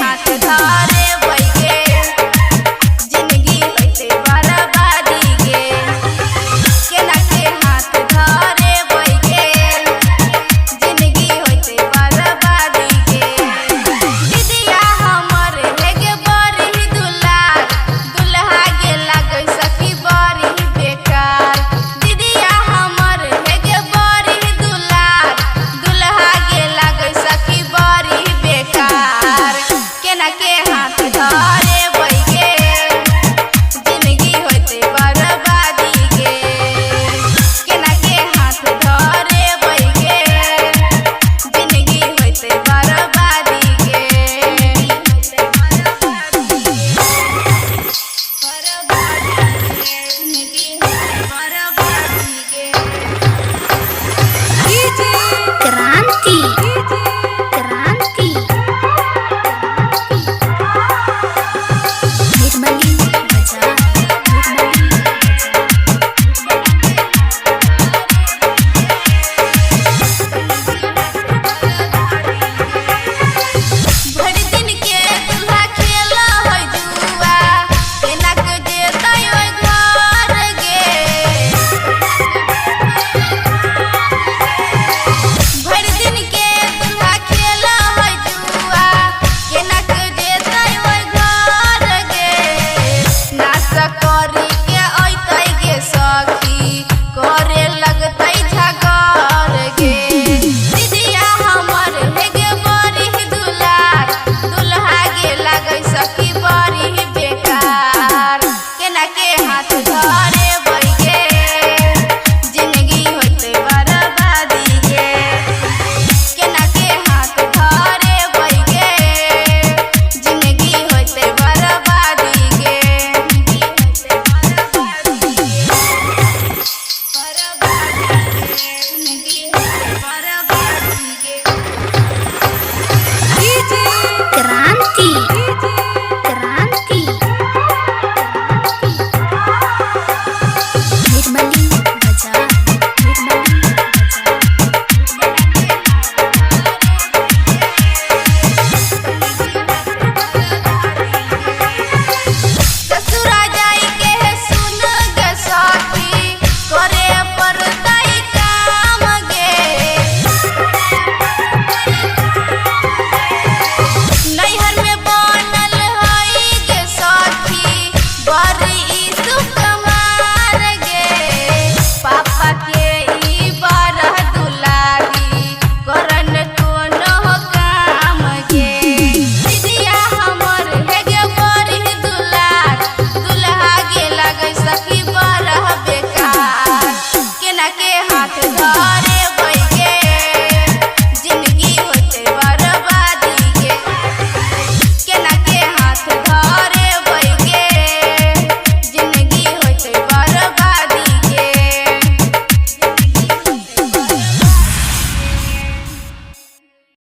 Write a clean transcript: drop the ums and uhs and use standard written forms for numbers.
हाथ धरे बैगे जिंदगी होते बर्बादी गे केना के हाथ धरे बैगे जिंदगी होते बर्बादी गे दीदिया हमर हेगे बड़ी दुलार दुल्हा गे लागे सखी बड़ी बेकार दीदिया हमर हेगे बड़ी दुलार दुल्हा गे लागे सखी बड़ी बेकार केना के हाथ धरे